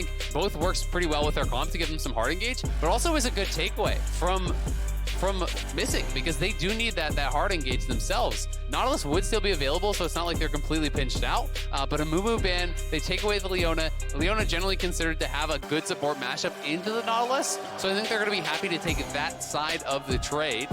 think both works pretty well with their comp to give them some hard engage, but also is a good takeaway from missing, because they do need that hard engage themselves. Nautilus would still be available, so it's not like they're completely pinched out, but a Mumu ban, they take away the Leona. Leona generally considered to have a good support mashup into the Nautilus, so I think they're going to be happy to take that side of the trade.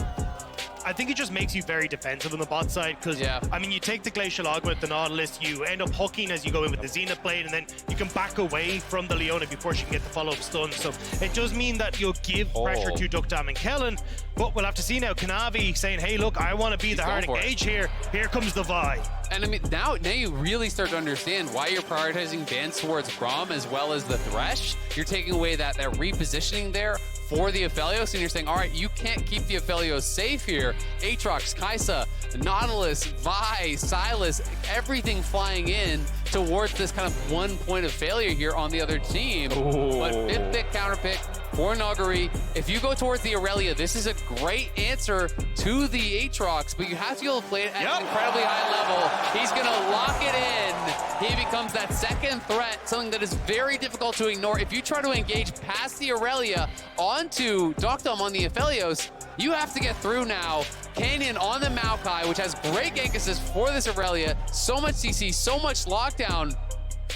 I think it just makes you very defensive on the bot side, because, I mean, you take the Glacial Augment with the Nautilus, you end up hooking as you go in with the Zenith Blade, and then you can back away from the Leona before she can get the follow-up stun. So it does mean that you'll give pressure to Dukdam and Kellen, but we'll have to see now. Kanavi saying, hey, look, I want to be the hard engage here. Here comes the Vi. And I mean, now you really start to understand why you're prioritizing bans towards Braum as well as the Thresh. You're taking away that repositioning there for the Aphelios, and you're saying, all right, you can't keep the Aphelios safe here. Aatrox, Kai'Sa, Nautilus, Vi, Silas, everything flying in towards this kind of one point of failure here on the other team. Ooh. But 5th pick, counter pick for Nuguri. If you go towards the Aurelia, this is a great answer to the Aatrox, but you have to be able to play it at an incredibly high level. He's going to lock it in. He becomes that second threat, something that is very difficult to ignore. If you try to engage past the Aurelia onto Dukdam on the Aphelios, you have to get through now. Canyon on the Maokai, which has great gank assist for this Aurelia. So much CC, so much lockdown.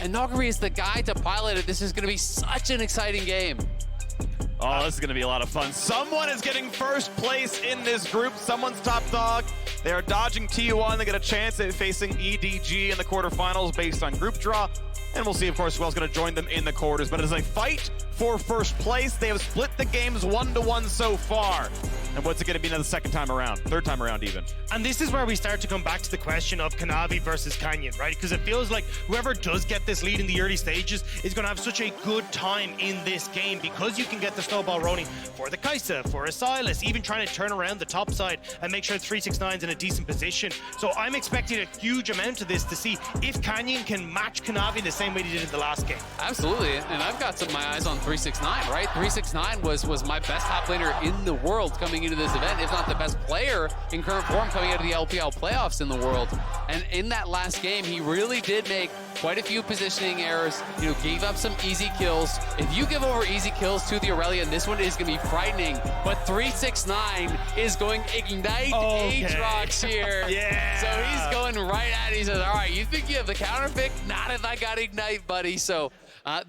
And Nuguri is the guy to pilot it. This is going to be such an exciting game. Oh, this is going to be a lot of fun. Someone is getting first place in this group. Someone's top dog. They are dodging T1. They get a chance at facing EDG in the quarterfinals based on group draw. And we'll see, of course, who else is going to join them in the quarters. But it is a fight for first place. They have split the games 1-1 so far. And what's it going to be now the second time around? Third time around even. And this is where we start to come back to the question of Kanavi versus Canyon, right? Because it feels like whoever does get this lead in the early stages is going to have such a good time in this game, because you can get the snowball rolling for the Kai'Sa, for a Silas, even trying to turn around the top side and make sure 369's in a decent position. So I'm expecting a huge amount of this to see if Canyon can match Kanavi the same way he did in the last game. Absolutely, and I've got my eyes on 369, right? 369 was my best top laner in the world coming into this event, if not the best player in current form coming out of the LPL playoffs in the world. And in that last game, he really did make quite a few positioning errors, gave up some easy kills. If you give over easy kills to the Aurelia, this one is going to be frightening. But 369 is going Ignite Aatrox here. Yeah. So he's going right at it. He says, all right, you think you have the counter pick? Not if I got Ignite, buddy. So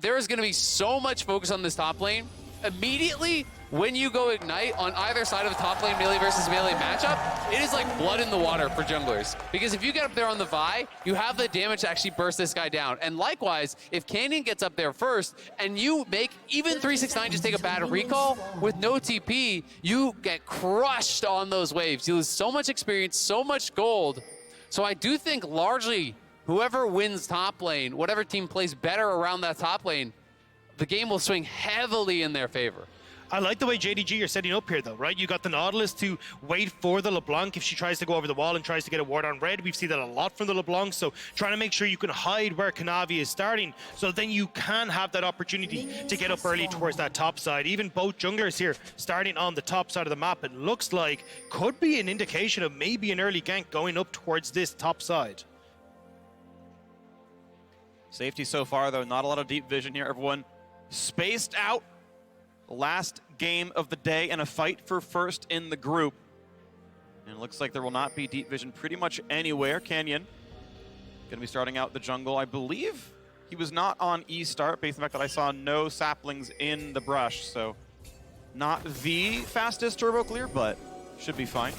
there is going to be so much focus on this top lane. Immediately, when you go Ignite on either side of the top lane melee versus melee matchup, it is like blood in the water for junglers. Because if you get up there on the Vi, you have the damage to actually burst this guy down. And likewise, if Canyon gets up there first, and you make even 369 just take a bad recall with no TP, you get crushed on those waves. You lose so much experience, so much gold. So I do think largely, whoever wins top lane, whatever team plays better around that top lane, the game will swing heavily in their favor. I like the way JDG are setting up here, though, right? You got the Nautilus to wait for the LeBlanc if she tries to go over the wall and tries to get a ward on red. We've seen that a lot from the LeBlanc, so trying to make sure you can hide where Kanavi is starting, so then you can have that opportunity to get up early towards that top side. Even both junglers here starting on the top side of the map, it looks like could be an indication of maybe an early gank going up towards this top side. Safety so far, though. Not a lot of deep vision here. Everyone spaced out. Last game of the day and a fight for first in the group. And it looks like there will not be deep vision pretty much anywhere. Canyon going to be starting out the jungle. I believe he was not on E start based on the fact that I saw no saplings in the brush. So not the fastest turbo clear, but should be fine.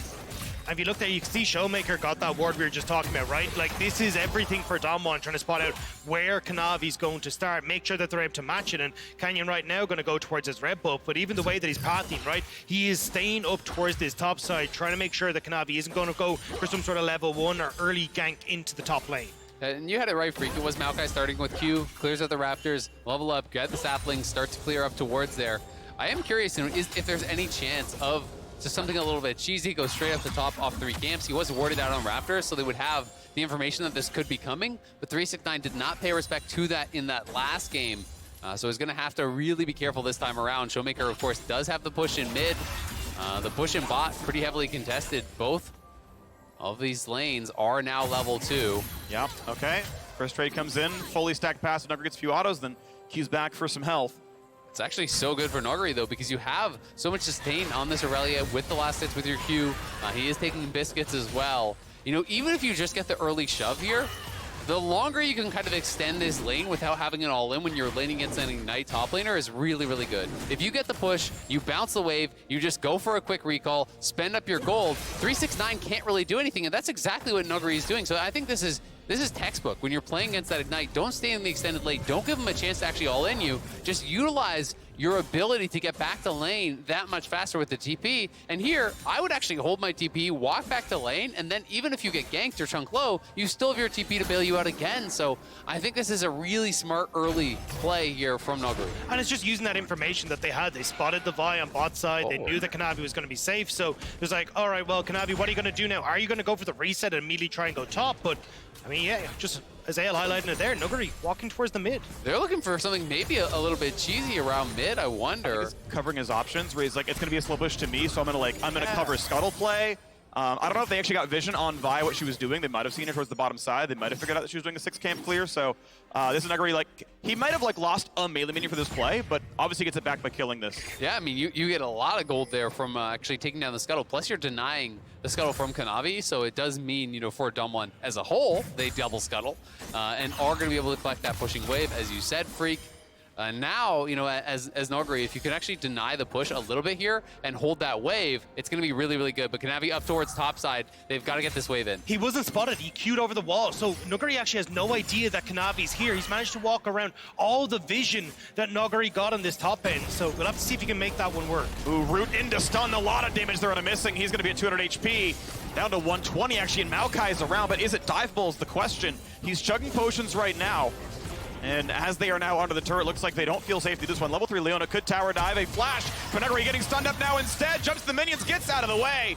If you look there, you can see Showmaker got that ward we were just talking about, right? Like, this is everything for Damwon, trying to spot out where Kanavi's going to start, make sure that they're able to match it. And Canyon right now going to go towards his red buff, but even the way that he's pathing, right? He is staying up towards this top side, trying to make sure that Kanavi isn't going to go for some sort of level 1 or early gank into the top lane. And you had it right, Freak. It was Maokai starting with Q, clears out the Raptors, level up, get the saplings, start to clear up towards there. I am curious if there's any chance of just something a little bit cheesy, go straight up the top off 3 camps. He was warded out on Raptors, so they would have the information that this could be coming, but 369 did not pay respect to that in that last game. So he's going to have to really be careful this time around. Showmaker, of course, does have the push in mid. The push in bot, pretty heavily contested. Both of these lanes are now level 2. Yeah, okay. First trade comes in, fully stacked pass, Nugger gets a few autos, then Q's back for some health. It's actually so good for Noguri, though, because you have so much sustain on this Aurelia with the last hits with your Q. He is taking biscuits as well. You know, even if you just get the early shove here, the longer you can kind of extend this lane without having it all in when you're laning against an Ignite top laner is really, really good. If you get the push, you bounce the wave, you just go for a quick recall, spend up your gold, 369 can't really do anything, and that's exactly what Noguri is doing. So I think this is textbook. When you're playing against that Ignite, don't stay in the extended lane. Don't give them a chance to actually all in you. Just utilize your ability to get back to lane that much faster with the TP. And here, I would actually hold my TP, walk back to lane, and then even if you get ganked or chunk low, you still have your TP to bail you out again. So I think this is a really smart early play here from Noguri. And it's just using that information that they had. They spotted the Vi on bot side. They knew that Kanavi was going to be safe. So it was like, all right, well, Kanavi, what are you going to do now? Are you going to go for the reset and immediately try and go top? But I mean, yeah, just as Ale highlighting it there, Noguri walking towards the mid. They're looking for something maybe a little bit cheesy around mid, I wonder. He's covering his options where he's like, it's going to be a slow push to me, so I'm going to cover scuttle play. I don't know if they actually got vision on Vi, what she was doing. They might have seen her towards the bottom side. They might have figured out that she was doing a 6-camp clear. So this is Noguri, like, he might have lost a melee minion for this play, but obviously gets it back by killing this. Yeah, I mean, you get a lot of gold there from actually taking down the scuttle. Plus, you're denying the scuttle from Kanavi, so it does mean, you know, for Damwon as a whole, they double scuttle and are going to be able to collect that pushing wave, as you said, Freak. Now, you know, as Noguri, if you can actually deny the push a little bit here and hold that wave, it's going to be really, really good. But Kanavi up towards top side, they've got to get this wave in. He wasn't spotted. He queued over the wall. So Noguri actually has no idea that Kanavi's here. He's managed to walk around all the vision that Noguri got on this top end. So we'll have to see if he can make that one work. Ooh, root into stun. A lot of damage there on a missing. He's going to be at 200 HP. Down to 120 actually, and Maokai's around. But is it dive balls? The question. He's chugging potions right now. And as they are now under the turret, looks like they don't feel safe to this one. Level 3 Leona could tower dive. A flash. Noguri getting stunned up now instead. Jumps to the minions, gets out of the way.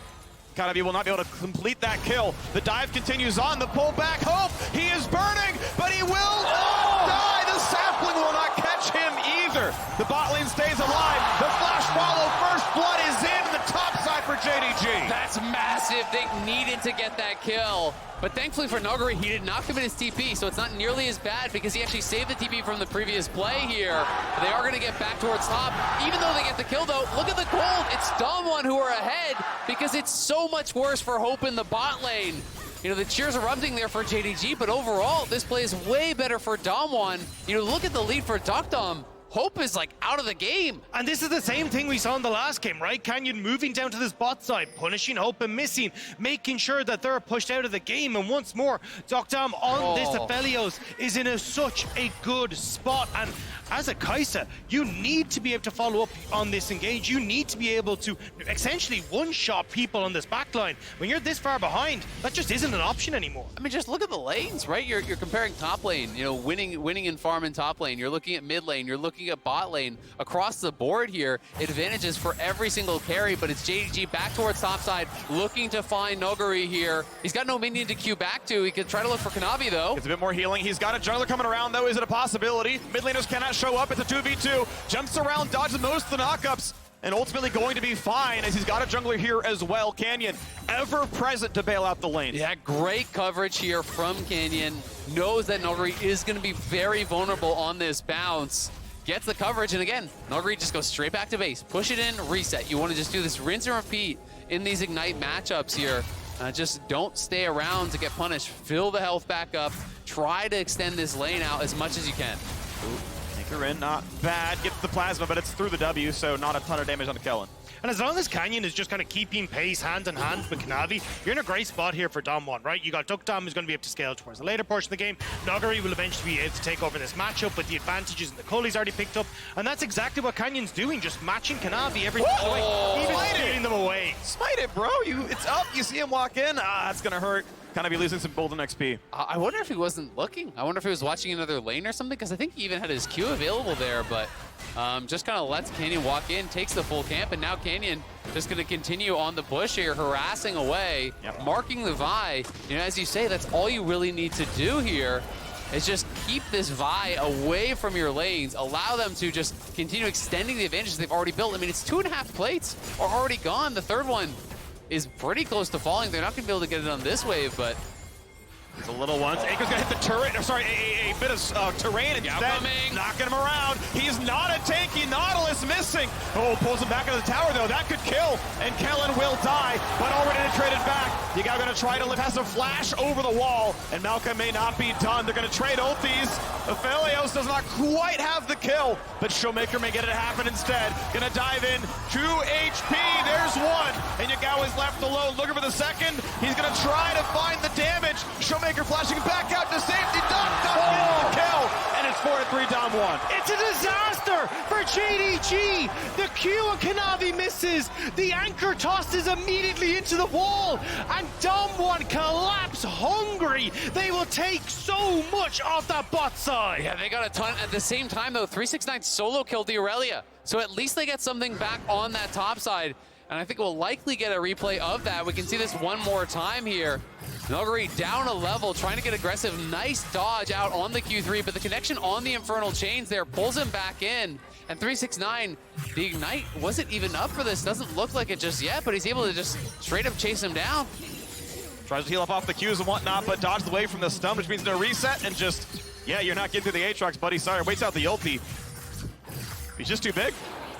Kanavi will not be able to complete that kill. The dive continues on. The pull back. Hope. He is burning, but he will not die. The sapling will not catch him either. The bot lane stays alive. The flash follow. First blood is in the top side for JDG. That's massive. They needed to get that kill. But thankfully for Noguri, he did not commit his TP, so it's not nearly as bad because he actually saved the TP from the previous play here. They are going to get back towards top. Even though they get the kill, though, look at the gold. It's Damwon who are ahead because it's so much worse for Hope in the bot lane. You know, the cheers are erupting there for JDG, but overall, this play is way better for Damwon. You know, look at the lead for Dokdom. Hope is like out of the game. And this is the same thing we saw in the last game, right? Canyon moving down to this bot side, punishing Hope and missing, making sure that they're pushed out of the game. And once more, Dokdom on this Aphelios is in such a good spot. And as a Kai'Sa, you need to be able to follow up on this engage. You need to be able to essentially one-shot people on this backline. When you're this far behind, that just isn't an option anymore. I mean, just look at the lanes, right? You're comparing top lane, you know, winning in farm in top lane. You're looking at mid lane. You're looking at bot lane. Across the board here, advantages for every single carry, but it's JDG back towards top side, looking to find Noguri here. He's got no minion to queue back to. He could try to look for Kanavi, though. It's a bit more healing. He's got a jungler coming around, though. Is it a possibility? Mid laners cannot show up. It's a 2v2. Jumps around, dodges most of the knockups, and ultimately going to be fine as he's got a jungler here as well. Canyon, ever present to bail out the lane. Yeah, great coverage here from Canyon. Knows that Noguri is going to be very vulnerable on this bounce. Gets the coverage, and again, Noguri just goes straight back to base. Push it in, reset. You want to just do this rinse and repeat in these Ignite matchups here. Just don't stay around to get punished. Fill the health back up. Try to extend this lane out as much as you can. Anchor in, not bad. Gets the plasma, but it's through the W, so not a ton of damage on the Kellen. And as long as Canyon is just kind of keeping pace hand in hand with Kanavi, you're in a great spot here for Damwon, right? You got Dokdom who's going to be able to scale towards the later portion of the game. Noguri will eventually be able to take over this matchup with the advantages and the cull he's already picked up. And that's exactly what Canyon's doing, just matching Kanavi every way, even stealing them away. Smite it, bro. It's up. You see him walk in. That's going to hurt. Kind of be losing some golden XP. I wonder if he wasn't looking. I wonder if he was watching another lane or something, because I think he even had his Q available there, but just kind of lets Canyon walk in, takes the full camp, and now Canyon just going to continue on the push here, harassing away, marking the Vi. You know, as you say, that's all you really need to do here is just keep this Vi away from your lanes, allow them to just continue extending the advantages they've already built. I mean, it's 2.5 plates are already gone. The third one is pretty close to falling. They're not going to be able to get it on this wave, but It's a little one. Aker's gonna hit the turret, or sorry, a bit of terrain instead. coming. Knocking him around. He's not a tanky. Nautilus missing. Oh, pulls him back into the tower though. That could kill, and Kellen will die, but already traded back. You guys are gonna try to live, has a flash over the wall, and Malcolm may not be done. They're gonna trade ultis. Aphelios does not quite have the kill, but Showmaker may get it happen instead. Gonna dive in, 2 HP, there's one, and Yagao is left alone, looking for the second. He's gonna try to find the damage. Showmaker flashing back out to safety. Getting the kill, and it's 4-3 Damwon. It's a disaster for JDG. The Q of Kanavi misses. The anchor tossed is immediately into the wall, and Damwon collapse hungry. They will take so much off that bot side. Yeah, they got a ton. At the same time, though, 369 solo killed the Aurelia. So at least they get something back on that top side. And I think we'll likely get a replay of that. We can see this one more time here. Nuguri down a level, trying to get aggressive. Nice dodge out on the Q3, but the connection on the Infernal Chains there pulls him back in. And 369, the Ignite wasn't even up for this. Doesn't look like it just yet, but he's able to just straight up chase him down. Tries to heal up off the Qs and whatnot, but dodged away from the stun, which means no reset, and just, yeah, you're not getting through the Aatrox, buddy. Sorry, waits out the ulti. He's just too big.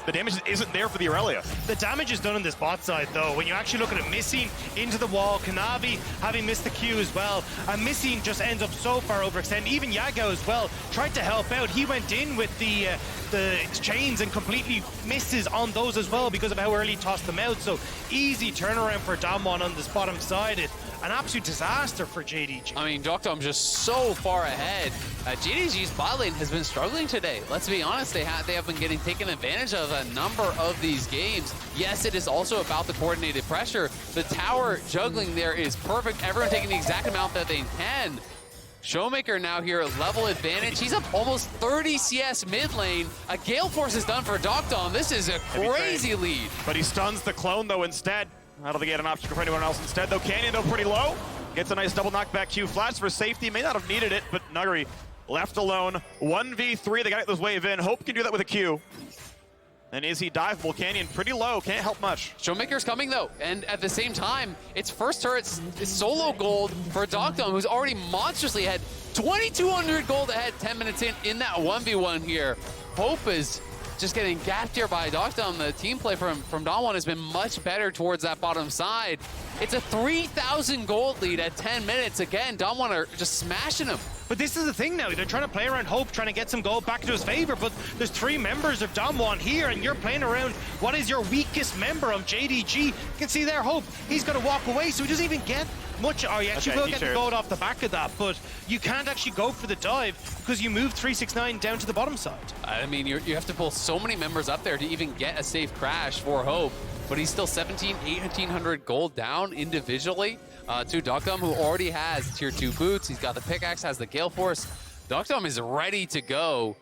The damage isn't there for the Aurelia. The damage is done on this bot side, though. When you actually look at it missing into the wall, Kanavi having missed the Q as well, and missing just ends up so far overextended. Even Yagao as well tried to help out. He went in with the chains and completely misses on those as well because of how early he tossed them out. So easy turnaround for Damwon on this bottom side. An absolute disaster for JDG. I mean, Dokdom just so far ahead. JDG's bot lane has been struggling today. Let's be honest, they have been getting taken advantage of a number of these games. Yes, it is also about the coordinated pressure. The tower juggling there is perfect. Everyone taking the exact amount that they can. Showmaker now here, level advantage. He's up almost 30 CS mid lane. A Gale Force is done for Dokdom. This is a crazy lead. But he stuns the clone, though, instead. I don't think he had an option for anyone else instead, though. Canyon, though, pretty low. Gets a nice double knockback Q flash for safety. May not have needed it, but Nuguri left alone. 1v3, they got this wave in. Hope can do that with a Q. And is he diveable? Canyon pretty low, can't help much. Showmaker's coming though, and at the same time, it's first turret's solo gold for Dokdom, who's already monstrously ahead. 2,200 gold ahead, 10 minutes in that 1v1 here. Hope is just getting gapped here by Dokdom. The team play from Damwon has been much better towards that bottom side. It's a 3,000 gold lead at 10 minutes. Again, Damwon are just smashing him. But this is the thing now, they're trying to play around Hope, trying to get some gold back into his favor, but there's 3 members of Damwon here, and you're playing around what is your weakest member of JDG. You can see there, Hope, he's going to walk away, so he doesn't even get much. Oh, you actually will get the gold off the back of that, but you can't actually go for the dive because you move 369 down to the bottom side. I mean, you have to pull so many members up there to even get a safe crash for Hope, but he's still 1,800 gold down individually. To Dokdom, who already has tier 2 boots. He's got the pickaxe, has the Gale Force. Dokdom is ready to go.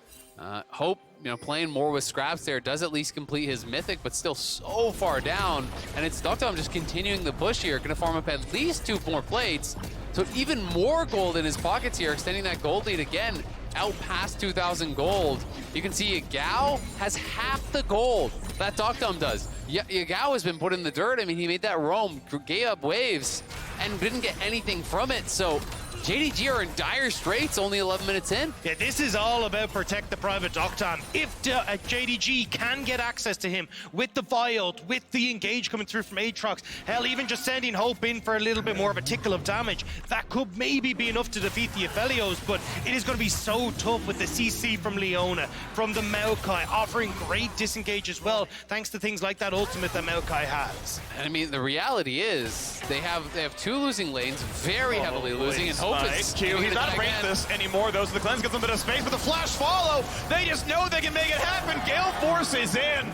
Hope, playing more with scraps there, does at least complete his mythic, but still so far down. And it's Dokdom just continuing the push here, gonna farm up at least 2 more plates. So even more gold in his pockets here, extending that gold lead again, out past 2,000 gold. You can see Yagao has half the gold that Dokdom does. Yagao has been put in the dirt. I mean, he made that roam, gave up waves, and didn't get anything from it. So JDG are in dire straits, only 11 minutes in. Yeah, this is all about protect the private Dokdom. If JDG can get access to him with the Vial, with the engage coming through from Aatrox, hell, even just sending Hope in for a little bit more of a tickle of damage, that could maybe be enough to defeat the Aphelios, but it is going to be so tough with the CC from Leona, from the Maokai, offering great disengage as well, thanks to things like that ultimate that Maokai has. And I mean, the reality is they have 2 losing lanes, very heavily losing, and Hope is... Q, he's not ranked this anymore, though, so the cleanse gives them a bit of space, but the flash follow, they just know they can make it happen. Gale Force is in,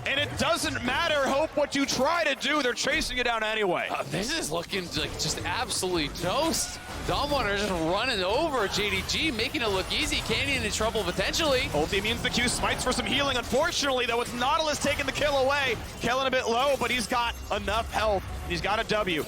and it doesn't matter, Hope, what you try to do, they're chasing you down anyway. This is looking like just absolutely toast. Damwon are just running over JDG, making it look easy. Canyon in trouble potentially. Ulti means the Q smites for some healing. Unfortunately, though, it's Nautilus taking the kill away. Kellen a bit low, but he's got enough health. He's got a W.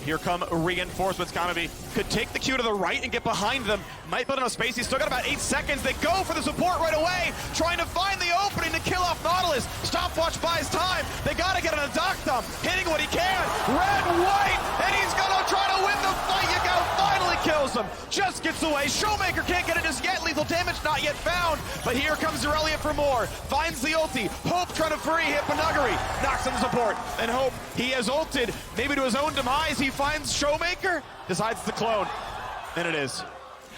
Here come reinforcements. Kanavi could take the Q to the right and get behind them. Might build enough space. He's still got about 8 seconds. They go for the support right away, trying to find the opening to kill off Nautilus. Stopwatch buys time. They got to get on a Dokdom, hitting what he can. Red, white, and he's going to try to win the fight. Yagao finally kills him, just gets away. Showmaker can't get it just yet. Lethal damage not yet found, but here comes Irelia for more. Finds the ulti. Hope trying to free hit Banuggery. Knocks on the support. And Hope, he has ulted, maybe to his own demise. He finds Showmaker, decides to clone. And it is.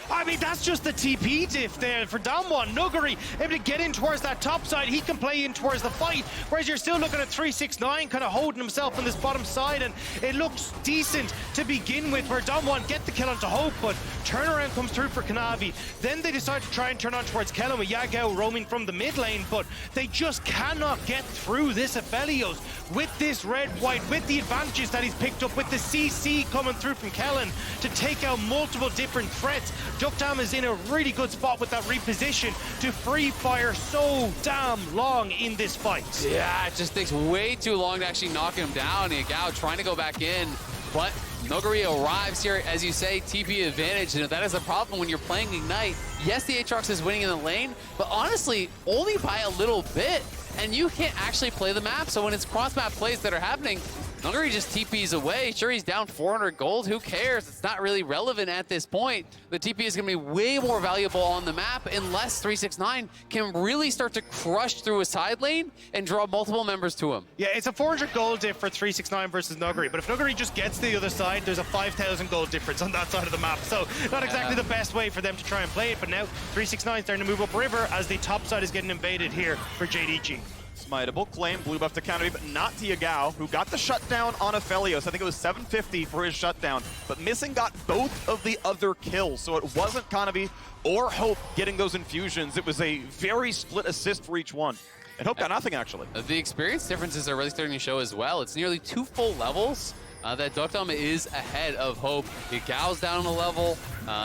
I mean, that's just the TP diff there for Damwon. Nuggery able to get in towards that top side. He can play in towards the fight, whereas you're still looking at 369 kind of holding himself on this bottom side, and it looks decent to begin with, where Damwon get the kill onto Hope, but turnaround comes through for Kanavi. Then they decide to try and turn on towards Kellen with Yagao roaming from the mid lane, but they just cannot get through this Aphelios with this red-white, with the advantages that he's picked up, with the CC coming through from Kellen to take out multiple different threats. Duckdam is in a really good spot with that reposition to free fire so damn long in this fight. Yeah, it just takes way too long to actually knock him down. Yagao trying to go back in, but Nuggery arrives here, as you say, TP advantage. You know, that is a problem when you're playing Ignite. Yes, the Aatrox is winning in the lane, but honestly, only by a little bit, and you can't actually play the map. So when it's cross-map plays that are happening, Nuggery just TPs away. Sure, he's down 400 gold. Who cares? It's not really relevant at this point. The TP is going to be way more valuable on the map unless 369 can really start to crush through a side lane and draw multiple members to him. Yeah, it's a 400 gold diff for 369 versus Nuggery, but if Nuggery just gets to the other side, there's a 5,000 gold difference on that side of the map. So not exactly the best way for them to try and play it, but now 369 starting to move up river as the top side is getting invaded here for JDG. Smiteable, claim blue buff to counter, but not to Yagao, who got the shutdown on Aphelios. I think it was 750 for his shutdown, but Missing got both of the other kills, so it wasn't Kanavi or Hope getting those infusions. It was a very split assist for each one. And Hope got nothing, actually. The experience differences are really starting to show as well. It's nearly 2 full levels that Duckdom is ahead of Hope. Yagao's down a level.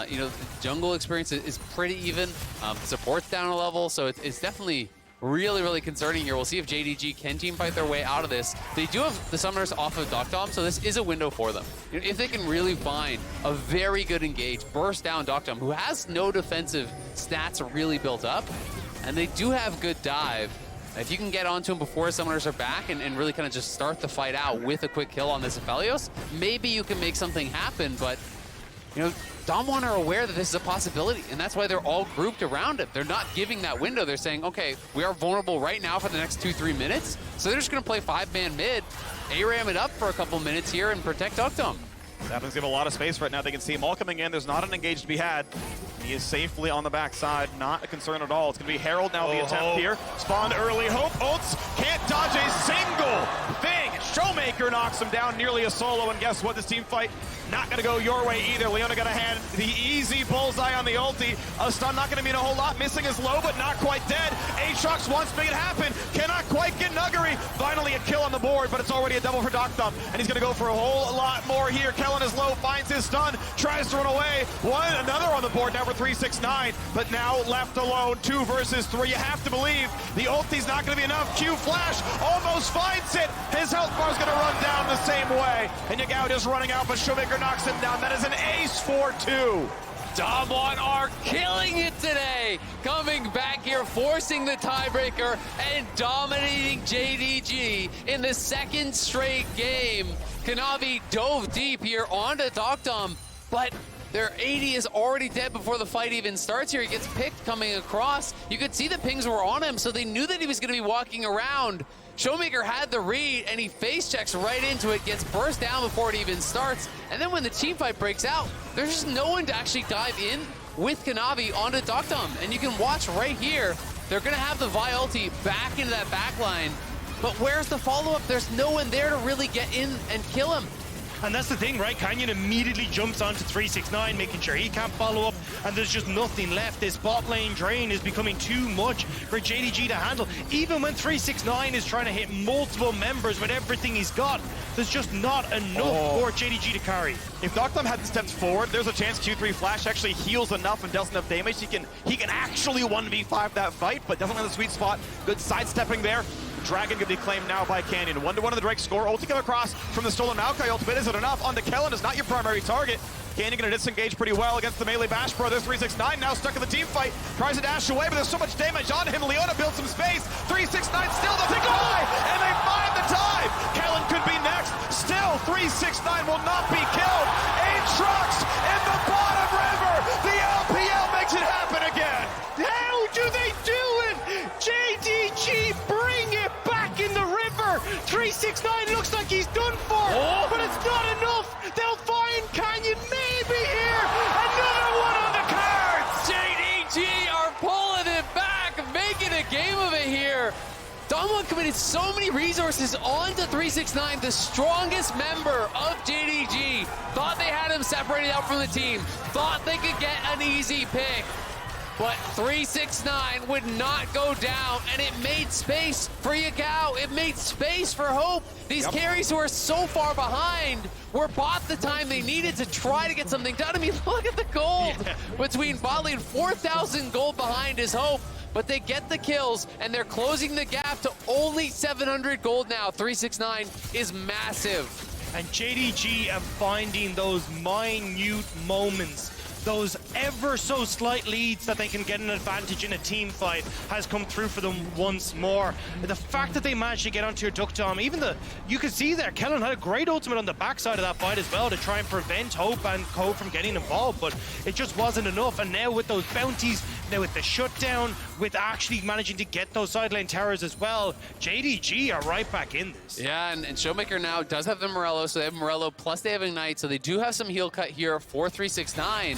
You know, the jungle experience is pretty even. Support's down a level, so it's definitely really concerning here. We'll see if JDG can team fight their way out of this. They do have the summoners off of Duckdom, so this is a window for them. You know, if they can really find a very good engage, burst down Duckdom, who has no defensive stats really built up, and they do have good dive. If you can get onto him before summoners are back and really kind of just start the fight out with a quick kill on this Aphelios, maybe you can make something happen, but you know, Damwon are aware that this is a possibility, and that's why they're all grouped around it. They're not giving that window. They're saying, okay, we are vulnerable right now for the next 2-3 minutes, so they're just going to play 5-man mid, ARAM it up for a couple minutes here, and protect Duckdom. Sapplings give a lot of space right now. They can see him all coming in. There's not an engage to be had. He is safely on the backside. Not a concern at all. It's going to be Herald now, the attempt here. Spawned early. Hope ults. Can't dodge a single thing. Showmaker knocks him down, nearly a solo. And guess what? This team fight not going to go your way either. Leona going to hand the easy bullseye on the ulti. A stun not going to mean a whole lot. Missing is low, but not quite dead. Aatrox wants to make it happen. Cannot quite get Nuggery. Finally a kill on the board, but it's already a double for Duckdom. And he's going to go for a whole lot more here. Kellen is low, finds his stun, tries to run away. Another on the board now for 369, but now left alone, 2 versus 3. You have to believe the ulti's not going to be enough. Q flash almost finds it. His health bar is going to run down the same way. And Yagao just running out, but Showmaker knocks him down. That is an ace for 2. Damwon are killing it today. Coming back here, forcing the tiebreaker and dominating JDG in the second straight game. Kanavi dove deep here onto Duckdom, but their AD is already dead before the fight even starts here. He gets picked coming across. You could see the pings were on him, so they knew that he was going to be walking around. Showmaker had the read, and he face checks right into it, gets burst down before it even starts. And then when the team fight breaks out, there's just no one to actually dive in with Kanavi onto Duckdom. And you can watch right here, they're going to have the Vi ulti back into that backline. But where's the follow-up? There's no one there to really get in and kill him. And that's the thing, right? Canyon immediately jumps onto 369, making sure he can't follow up, and there's just nothing left. This bot lane drain is becoming too much for JDG to handle. Even when 369 is trying to hit multiple members with everything he's got, there's just not enough for JDG to carry. If Duckdom hadn't stepped forward, there's a chance Q3 Flash actually heals enough and deals enough damage. He can actually 1v5 that fight, but doesn't have the sweet spot. Good sidestepping there. Dragon could be claimed now by Canyon. 1-1 in the Drake score. Ulti come across from the stolen Maokai ultimate. Is it enough? On to Kellen is not your primary target. Canyon gonna disengage pretty well against the melee Bash Brothers. 369 now stuck in the team fight. Tries to dash away, but there's so much damage on him. Leona builds some space. 369 still doesn't die, and they find the time. Kellen could be next. Still, 369 will not be killed. Aatrox in the bottom red 369 looks like he's done for, but it's not enough. They'll find Canyon maybe here. Another one on the cards. JDG are pulling it back, making a game of it here. Damwon committed so many resources onto 369, the strongest member of JDG. Thought they had him separated out from the team. Thought they could get an easy pick. But 369 would not go down, and it made space for Yagao. It made space for Hope. These carries who are so far behind were bought the time they needed to try to get something done. I mean, look at the gold between Bodley and 4,000 gold behind is Hope. But they get the kills, and they're closing the gap to only 700 gold now. 369 is massive. And JDG are finding those minute moments, those ever so slight leads that they can get an advantage in a team fight has come through for them once more. The fact that they managed to get onto your Duck Dom, you can see there, Kellen had a great ultimate on the backside of that fight as well to try and prevent Hope and Co from getting involved, but it just wasn't enough. And now with those bounties, now with the shutdown, with actually managing to get those side lane towers as well, JDG are right back in this. Yeah, and Showmaker now does have the Morello, so they have Morello, plus they have Ignite, so they do have some heal cut here for 369.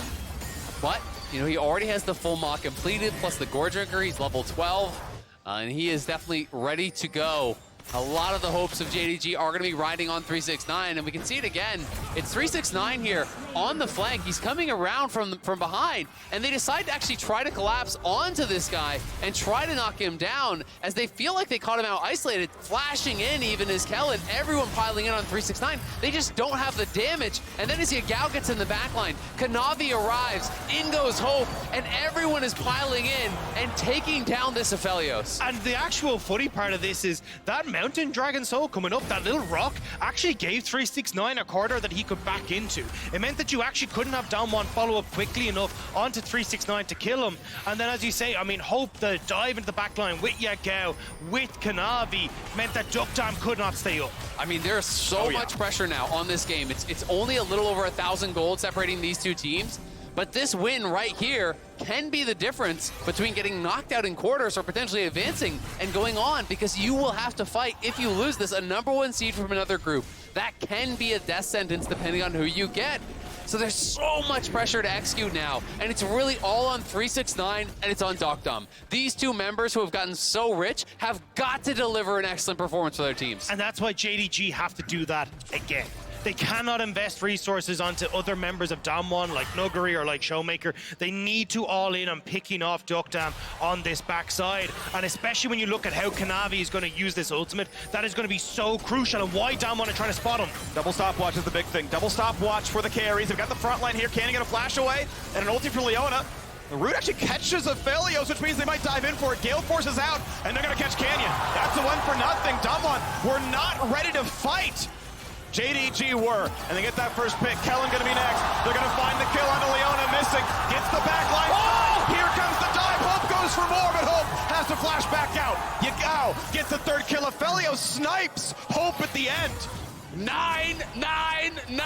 But, you know, he already has the full mock completed, plus the Gore Drinker, he's level 12, and he is definitely ready to go. A lot of the hopes of JDG are going to be riding on 369, and we can see it again. It's 369 here on the flank. He's coming around from behind, and they decide to actually try to collapse onto this guy and try to knock him down as they feel like they caught him out isolated, flashing in even as Kellen, everyone piling in on 369. They just don't have the damage, and then as Yagao gets in the backline, Kanavi arrives, in goes Hope, and everyone is piling in and taking down this Aphelios. And the actual funny part of this is that Mountain Dragon Soul coming up, that little rock, actually gave 369 a corridor that he could back into. It meant that you actually couldn't have Damwon follow up quickly enough onto 369 to kill him. And then, as you say, I mean, Hope, the dive into the backline with Yagao, with Kanavi, meant that Duck Dam could not stay up. I mean, there's so much pressure now on this game. It's only a little over 1,000 gold separating these two teams. But this win right here can be the difference between getting knocked out in quarters or potentially advancing and going on, because you will have to fight, if you lose this, a #1 seed from another group. That can be a death sentence depending on who you get. So there's so much pressure to execute now, and it's really all on 369 and it's on Dokdom. These two members who have gotten so rich have got to deliver an excellent performance for their teams. And that's why JDG have to do that again. They cannot invest resources onto other members of Damwon like Nuguri or like Showmaker. They need to all in on picking off Dokdam on this backside. And especially when you look at how Kanavi is going to use this ultimate, that is going to be so crucial, and why Damwon are trying to spot him. Double stopwatch is the big thing. Double stopwatch for the carries. They've got the front line here. Can he get a flash away? And an ulti for Leona. The root actually catches Aphelios, which means they might dive in for it. Gale forces out, and they're going to catch Canyon. That's a 1 for nothing. Damwon were not ready to fight. JDG were, and they get that first pick. Kellen gonna be next. They're gonna find the kill onto Leona, missing. Gets the back line. Oh! Here comes the dive. Hope goes for more, but Hope has to flash back out. Yagao gets the third kill. Aphelios snipes Hope at the end. 9-9-9!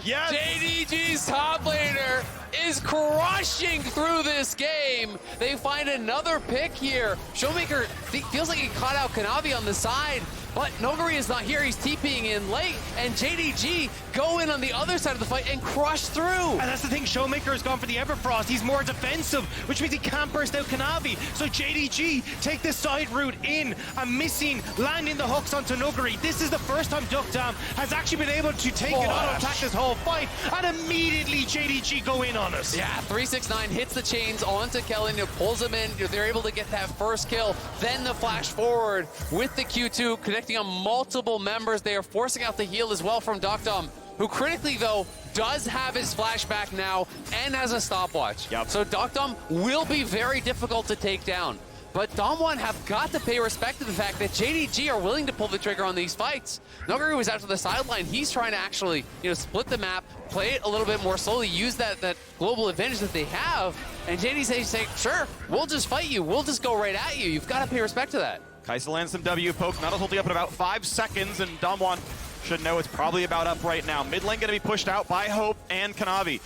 Yes! JDG's top laner is crushing through this game. They find another pick here. Showmaker feels like he caught out Kanavi on the side, but Noguri is not here. He's TPing in late, and JDG go in on the other side of the fight and crush through. And that's the thing, Showmaker has gone for the Everfrost. He's more defensive, which means he can't burst out Kanavi. So JDG take the side route in and missing, landing the hooks onto Nuguri. This is the first time Dokdam has actually been able to take an auto attack this whole fight, and immediately JDG go in on us. Yeah, 369 hits the chains onto Kellen, pulls him in. They're able to get that first kill. Then the flash forward with the Q2, connecting on multiple members. They are forcing out the heal as well from Dokdam, who critically, though, does have his flashback now and has a stopwatch. Yep. So Dokdam will be very difficult to take down. But Damwon have got to pay respect to the fact that JDG are willing to pull the trigger on these fights. Nuguri was out to the sideline. He's trying to actually, split the map, play it a little bit more slowly, use that global advantage that they have. And JDG say, sure, we'll just fight you. We'll just go right at you. You've got to pay respect to that. Kaisa lands some W poke. Not holding up in about 5 seconds, and Damwon should know it's probably about up right now. Mid lane going to be pushed out by Hope and Kanavi.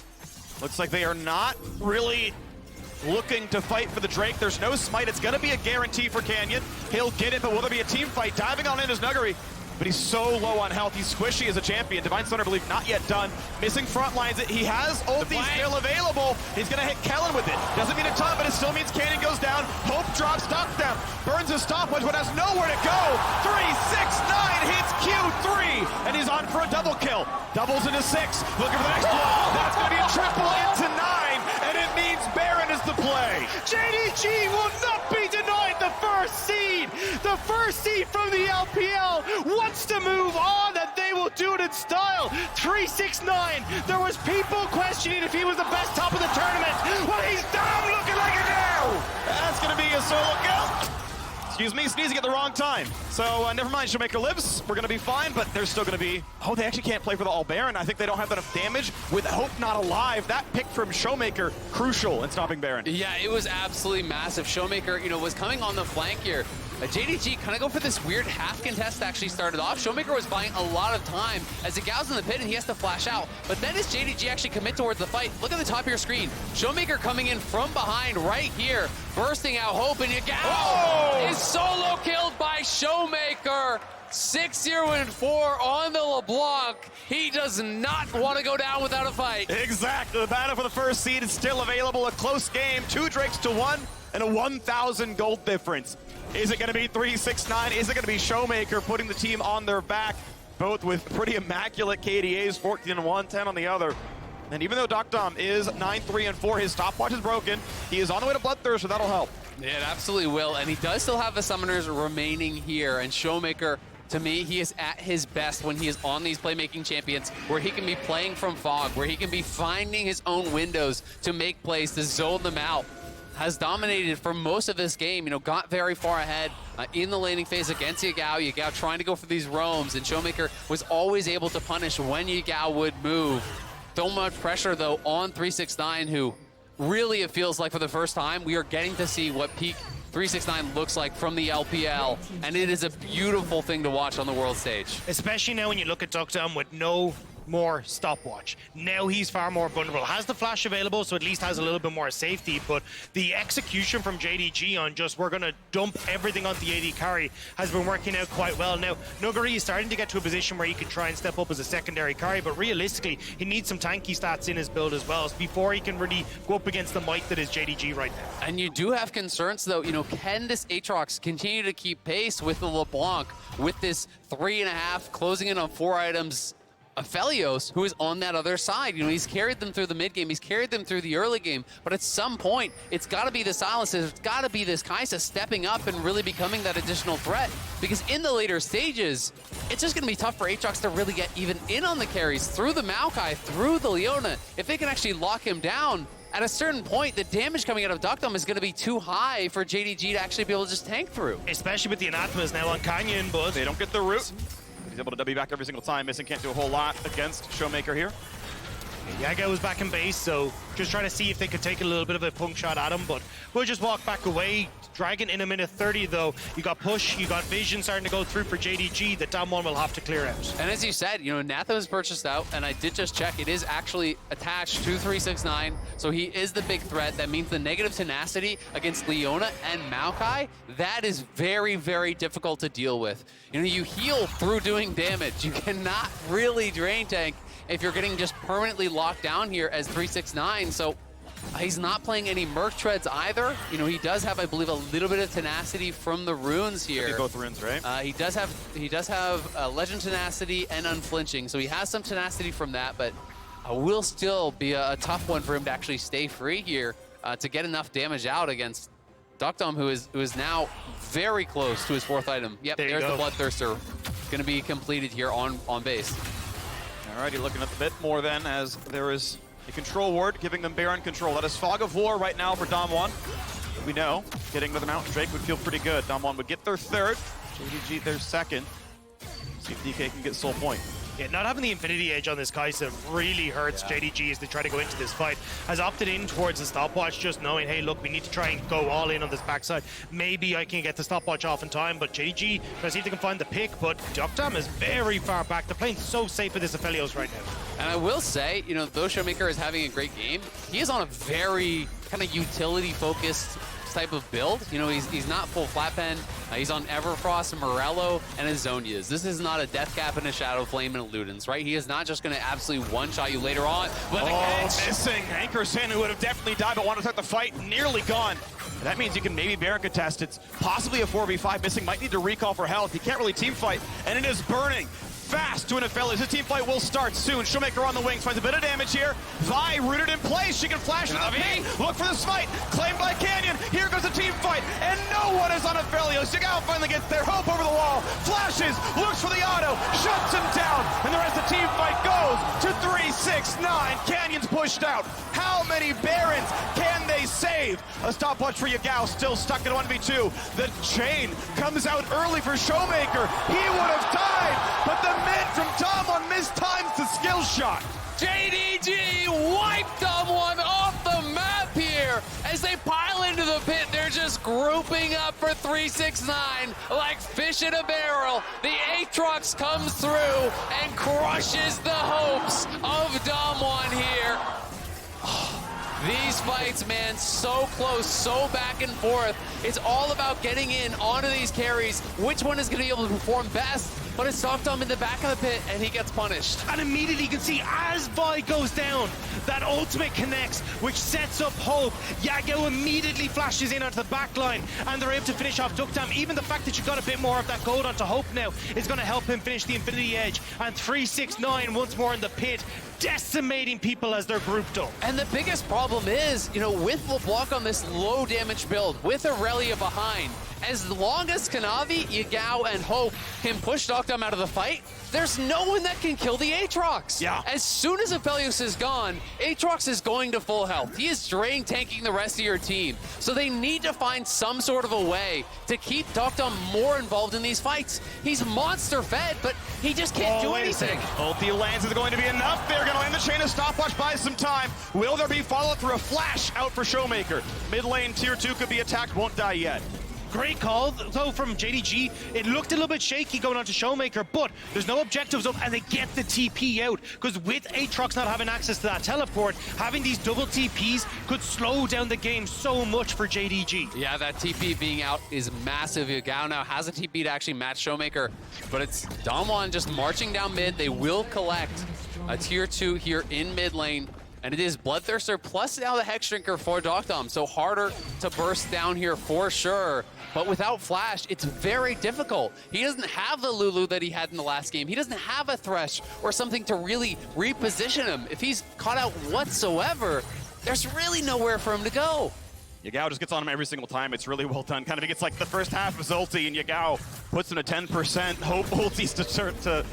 Looks like they are not really looking to fight for the Drake. There's no smite. It's going to be a guarantee for Canyon. He'll get it, but will there be a team fight? Diving on in is Nuguri. but he's so low on health. He's squishy as a champion. Divine Stone, I believe, not yet done. Missing front lines. He has ulti still available. He's going to hit Kellen with it. Doesn't mean a ton, but it still means Cannon goes down. Hope drops down. Burns his stopwatch, but has nowhere to go. 3-6-9 hits Q3, and he's on for a double kill. Doubles into 6. Looking for the next blow. That's going to be a triple into 9, and it means Baron is the play. JDG will not be denied the first seed. The first seed from the LPL wants to move on, and they will do it in style. 3-6-9. There was people questioning if he was the best top of the tournament. Well, he's damn looking like it now. That's going to be a solo kill. Excuse me, sneezing at the wrong time. So never mind, Showmaker lives. We're going to be fine, but there's still going to be... Oh, they actually can't play for the All Baron. I think they don't have enough damage. With Hope not alive, that pick from Showmaker, crucial in stopping Baron. Yeah, it was absolutely massive. Showmaker, was coming on the flank here. JDG kind of go for this weird half contest to actually started off. Showmaker was buying a lot of time as the Gao's in the pit and he has to flash out. But then as JDG actually commit towards the fight, look at the top of your screen. Showmaker coming in from behind right here, bursting out Hope, and Yagao is solo killed by Showmaker. 6-0-4 on the LeBlanc. He does not want to go down without a fight. Exactly. The battle for the first seed is still available. A close game. 2 Drakes to 1 and a 1,000 gold difference. Is it going to be 3-6-9? Is it going to be Showmaker putting the team on their back? Both with pretty immaculate KDAs, 14-1, 10 on the other. And even though Dom is 9-3-4, his stopwatch is broken. He is on the way to Bloodthirst, so that'll help. Yeah, it absolutely will. And he does still have the summoners remaining here. And Showmaker, to me, he is at his best when he is on these playmaking champions, where he can be playing from fog, where he can be finding his own windows to make plays, to zone them out. Has dominated for most of this game, got very far ahead in the laning phase against Yagao. Yagao trying to go for these roams, and Showmaker was always able to punish when Yagao would move. So much pressure, though, on 3-6-9, who really, it feels like for the first time, we are getting to see what peak 3-6-9 looks like from the LPL, and it is a beautiful thing to watch on the world stage. Especially now when you look at Dum with no more stopwatch. Now he's far more vulnerable. Has the flash available, so at least has a little bit more safety, but the execution from JDG on just, we're going to dump everything on the AD carry has been working out quite well. Now, Nuguri is starting to get to a position where he can try and step up as a secondary carry, but realistically, he needs some tanky stats in his build as well before he can really go up against the might that is JDG right now. And you do have concerns, though. Can this Aatrox continue to keep pace with the LeBlanc with this 3.5, closing in on 4 items? Aphelios, who is on that other side. He's carried them through the mid game, he's carried them through the early game, but at some point, it's got to be the Silences, it's got to be this Kai'Sa stepping up and really becoming that additional threat, because in the later stages, it's just going to be tough for Aatrox to really get even in on the carries through the Maokai, through the Leona. If they can actually lock him down, at a certain point, the damage coming out of Dum is going to be too high for JDG to actually be able to just tank through. Especially with the Anathemas now on Canyon, but they don't get the root. He's able to W back every single time. Missing can't do a whole lot against Showmaker here. Yaga was back in base, so just trying to see if they could take a little bit of a punk shot at him, but we'll just walk back away. Dragon in a minute 30, though. You got push, you got vision starting to go through for JDG that Damwon will have to clear out. And as you said, Natha was purchased out, and I did just check. It is actually attached to 369, so he is the big threat. That means the negative tenacity against Leona and Maokai, that is very, very difficult to deal with. You heal through doing damage. You cannot really drain tank if you're getting just permanently locked down here as 369, so he's not playing any Merc Treads either. He does have, I believe, a little bit of tenacity from the runes here. Both runes, right? He does have Legend Tenacity and Unflinching, so he has some tenacity from that, but will still be a tough one for him to actually stay free here to get enough damage out against Dum, who is now very close to his 4th item. Yep, there's the Bloodthirster. Going to be completed here on base. Alrighty, looking at the bit more then, as there is a control ward giving them Baron control. That is Fog of War right now for Damwon. We know getting to the Mountain Drake would feel pretty good. Damwon would get their 3rd, JDG their 2nd. See if DK can get Soul Point. Yeah, not having the Infinity Edge on this Kai'Sa really hurts JDG as they try to go into this fight. Has opted in towards the stopwatch, just knowing, hey, look, we need to try and go all in on this backside. Maybe I can get the stopwatch off in time, but JDG, trying to see if they can find the pick, but Dum is very far back. They're playing so safe with this Aphelios right now. And I will say, though Showmaker is having a great game, he is on a very kind of utility-focused this type of build. You know, he's not full flat pen. He's on Everfrost, Morello, and a Zonias. This is not a Death Cap and a Shadow Flame and a Ludens, right? He is not just going to absolutely one-shot you later on. But missing. Anchor Sin, who would have definitely died but wanted to start the fight, nearly gone. And that means you can maybe Baron contest. It's possibly a 4v5 missing. Might need to recall for health. He can't really team fight, and it is burning fast to an Aphelios. His team fight will start soon. Showmaker on the wings, finds a bit of damage here. Vi rooted in place. She can flash to the pit. Look for the smite. Claimed by Canyon. Here goes the team fight, and no one is on Aphelios. Yagao finally gets there. Hope over the wall. Flashes. Looks for the auto. Shuts him down. And the rest of the team fight goes to 3-6-9. Canyon's pushed out. How many Barons can they save? A stopwatch for Yagao. Still stuck in 1v2. The chain comes out early for Showmaker. He would have died, but the mid from Damwon mistimes the skill shot. JDG wiped Damwon off the map here. As they pile into the pit, they're just grouping up for 3-6-9 like fish in a barrel. The Aatrox comes through and crushes the hopes of Damwon here. These fights, man, so close, so back and forth. It's all about getting in onto these carries. Which one is going to be able to perform best? But it's Damwon in the back of the pit, and he gets punished. And immediately you can see as Vi goes down, that ultimate connects, which sets up Hope. Yagao immediately flashes in onto the back line, and they're able to finish off Duckdam. Even the fact that you got a bit more of that gold onto Hope now is going to help him finish the Infinity Edge. And 3-6-9 once more in the pit, decimating people as they're grouped up. And the biggest problem is, you know, with LeBlanc on this low damage build, with Aurelia behind, as long as Kanavi, Yagao, and Hope can push Duckdam out of the fight, there's no one that can kill the Aatrox. Yeah. As soon as Aphelios is gone, Aatrox is going to full health. He is drain tanking the rest of your team. So they need to find some sort of a way to keep Duckdam more involved in these fights. He's monster fed, but he just can't do anything. Ulti lands is going to be enough. They're going to land the chain of stopwatch, buy some time. Will there be follow through? A flash out for Showmaker. Mid lane, tier 2 could be attacked, won't die yet. Great call, though, from JDG. It looked a little bit shaky going on to Showmaker, but there's no objectives up, and they get the TP out. Because with Aatrox not having access to that teleport, having these double TPs could slow down the game so much for JDG. Yeah, that TP being out is massive. Yagao now has a TP to actually match Showmaker, but it's Damwon just marching down mid. They will collect a tier 2 here in mid lane. And it is Bloodthirster plus now the Hex Drinker for Duckdam. So harder to burst down here for sure. But without Flash, it's very difficult. He doesn't have the Lulu that he had in the last game. He doesn't have a Thresh or something to really reposition him. If he's caught out whatsoever, there's really nowhere for him to go. Yagao just gets on him every single time. It's really well done. Kind of he gets like the first half of his ulti, and Yagao puts in a 10%. Hope ultis to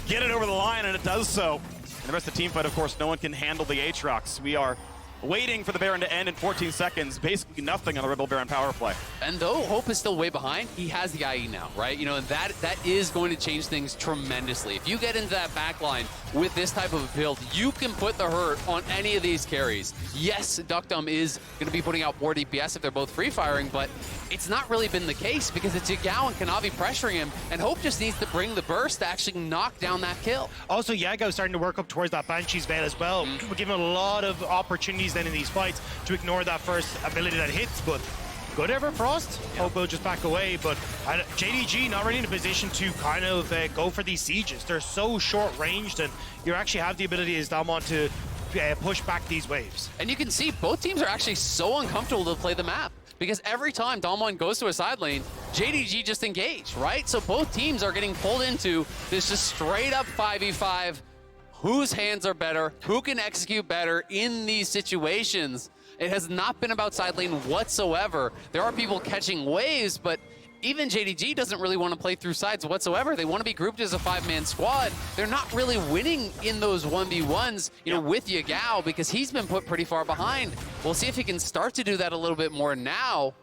get it over the line, and it does so. And the rest of the team fight, of course, no one can handle the Aatrox. We are waiting for the Baron to end in 14 seconds. Basically nothing on the Rebel Baron power play. And though Hope is still way behind, he has the IE now, right? You know, and that is going to change things tremendously. If you get into that back line with this type of a build, you can put the hurt on any of these carries. Yes, Duckdam is going to be putting out more DPS if they're both free firing, but it's not really been the case because it's Yagao and Kanavi pressuring him, and Hope just needs to bring the burst to actually knock down that kill. Also, Yagao starting to work up towards that Banshee's Veil as well. We're giving him a lot of opportunities then in these fights to ignore that first ability that hits, but good Everfrost. Yeah. Hope will just back away, but JDG not really in a position to kind of go for these sieges. They're so short-ranged, and you actually have the ability as Damwon to push back these waves. And you can see both teams are actually so uncomfortable to play the map, because every time Damwon goes to a side lane, JDG just engage, right? So both teams are getting pulled into this just straight up 5v5. Whose hands are better? Who can execute better in these situations? It has not been about side lane whatsoever. There are people catching waves, but even JDG doesn't really want to play through sides whatsoever. They want to be grouped as a 5-man squad. They're not really winning in those 1v1s, you know, with Yagao, because he's been put pretty far behind. We'll see if he can start to do that a little bit more now.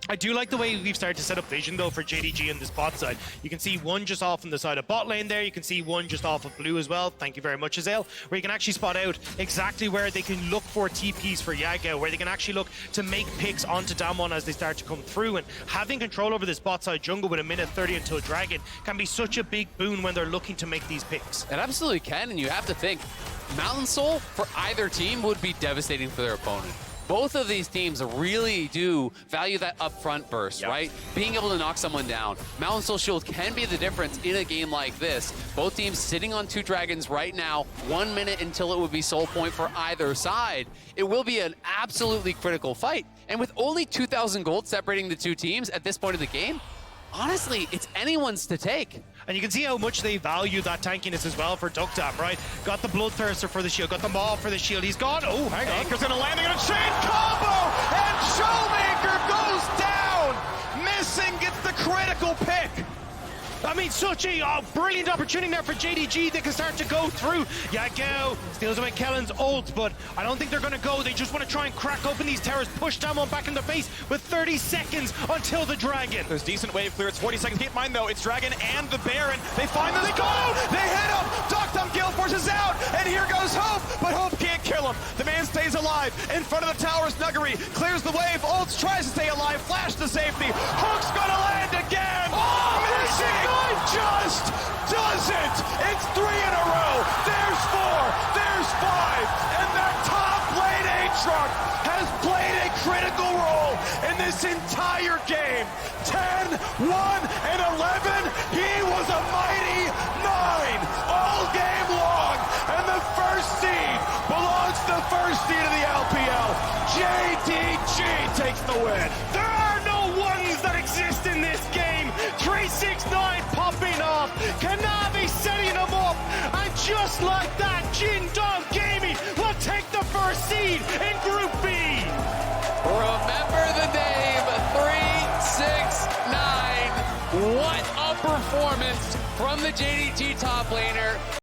I do like the way we've started to set up vision, though, for JDG in this bot side. You can see one just off on the side of bot lane there. You can see one just off of blue as well. Thank you very much, Azael. Where you can actually spot out exactly where they can look for TPs for Yagao, where they can actually look to make picks onto Damwon as they start to come through. And having control over this bot side jungle with a minute 30 until Dragon can be such a big boon when they're looking to make these picks. It absolutely can, and you have to think, Mountain Soul for either team would be devastating for their opponent. both of these teams really do value that upfront burst, right? Being able to knock someone down. Mountain Soul Shield can be the difference in a game like this. Both teams sitting on 2 dragons right now, 1 minute until it would be soul point for either side. It will be an absolutely critical fight. And with only 2,000 gold separating the two teams at this point of the game, honestly, it's anyone's to take. And you can see how much they value that tankiness as well for Ducktap, right? Got the Bloodthirster for the shield, got the Maw for the shield. He's gone. Oh, hang on. Anchor's gonna land, they're gonna chain combo, and Showmaker goes down! Missing gets the critical pick. I mean, such a brilliant opportunity there for JDG. They can start to go through. Yago steals away Kellen's ult, but I don't think they're going to go. They just want to try and crack open these towers, push Damwon back in the face with 30 seconds until the Dragon. There's decent wave clear. It's 40 seconds. Keep in mind, though, it's Dragon and the Baron. They find this goal. They hit him. Ducktop Gale forces out, and here goes Hope, but Hope can't kill him. The man stays alive. In front of the towers, Nuggery clears the wave. Ults tries to stay alive. Flash to safety. Hook's going to land again. Missing. Just doesn't. It's 3 in a row. There's 4. There's 5. And their top lane Aatrox has played a critical role in this entire game. 10, 1, and 11. He was a mighty 9 all game long. And the first seed belongs to the first seed of the LPL. JDG takes the win. There are no ones that exist in this game. 369 popping off. Kanavi setting them up. And just like that, Jingdong Gaming will take the first seed in Group B. Remember the name 369. What a performance from the JDG top laner.